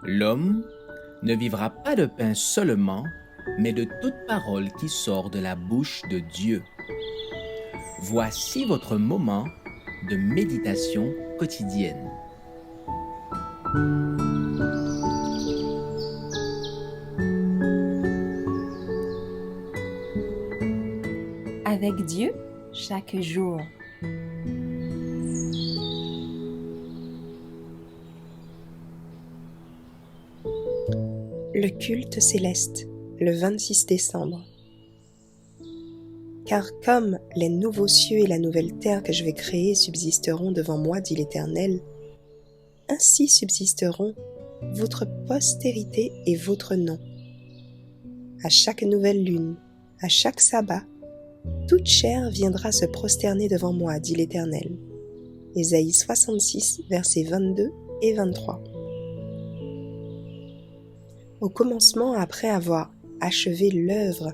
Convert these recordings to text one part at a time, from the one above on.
L'homme ne vivra pas de pain seulement, mais de toute parole qui sort de la bouche de Dieu. Voici votre moment de méditation quotidienne. Avec Dieu chaque jour. Le culte céleste, le 26 décembre. Car comme les nouveaux cieux et la nouvelle terre que je vais créer subsisteront devant moi, dit l'Éternel, ainsi subsisteront votre postérité et votre nom. À chaque nouvelle lune, à chaque sabbat, toute chair viendra se prosterner devant moi, dit l'Éternel. Ésaïe 66, versets 22 et 23. Au commencement, après avoir achevé l'œuvre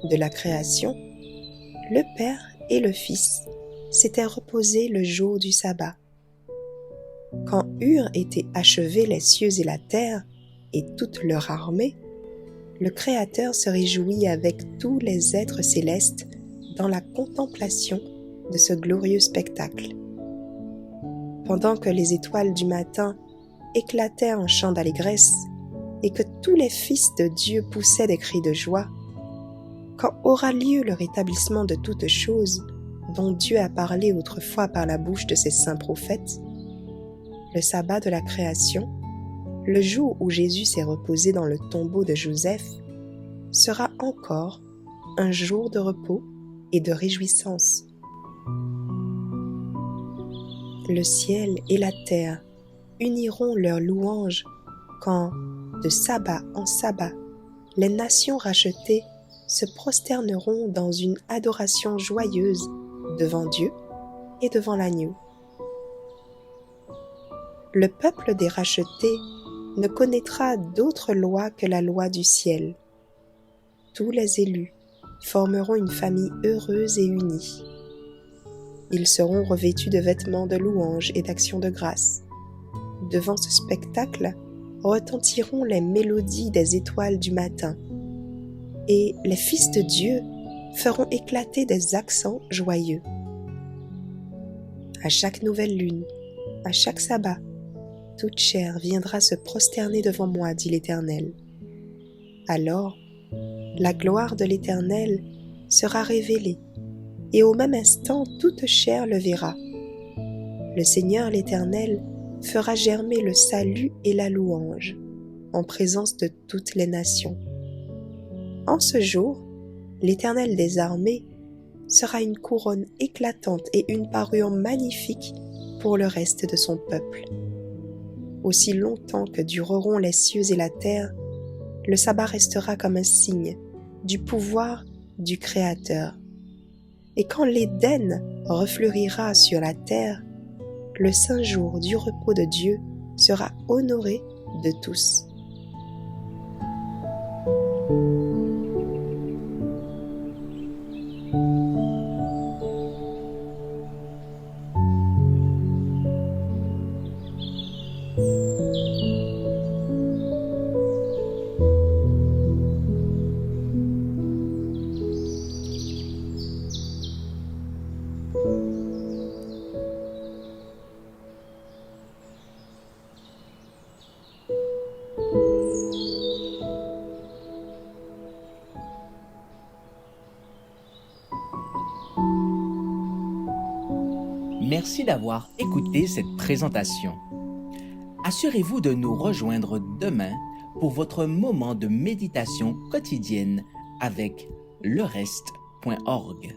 de la création, le Père et le Fils s'étaient reposés le jour du sabbat. Quand eurent été achevés les cieux et la terre et toute leur armée, le Créateur se réjouit avec tous les êtres célestes dans la contemplation de ce glorieux spectacle. Pendant que les étoiles du matin éclataient en chants d'allégresse et que tous les fils de Dieu poussaient des cris de joie, quand aura lieu le rétablissement de toutes choses dont Dieu a parlé autrefois par la bouche de ses saints prophètes, le sabbat de la création, le jour où Jésus s'est reposé dans le tombeau de Joseph, sera encore un jour de repos et de réjouissance. Le ciel et la terre uniront leurs louanges quand, de sabbat en sabbat, les nations rachetées se prosterneront dans une adoration joyeuse devant Dieu et devant l'agneau. Le peuple des rachetés ne connaîtra d'autre loi que la loi du ciel. Tous les élus formeront une famille heureuse et unie. Ils seront revêtus de vêtements de louange et d'actions de grâce. Devant ce spectacle retentiront les mélodies des étoiles du matin, et les fils de Dieu feront éclater des accents joyeux. À chaque nouvelle lune, à chaque sabbat, toute chair viendra se prosterner devant moi, dit l'Éternel. Alors, la gloire de l'Éternel sera révélée, et au même instant toute chair le verra. Le Seigneur l'Éternel fera germer le salut et la louange en présence de toutes les nations. En ce jour, l'Éternel des armées sera une couronne éclatante et une parure magnifique pour le reste de son peuple. Aussi longtemps que dureront les cieux et la terre, le sabbat restera comme un signe du pouvoir du Créateur. Et quand l'Éden refleurira sur la terre, le saint jour du repos de Dieu sera honoré de tous. Merci d'avoir écouté cette présentation. Assurez-vous de nous rejoindre demain pour votre moment de méditation quotidienne avec lereste.org.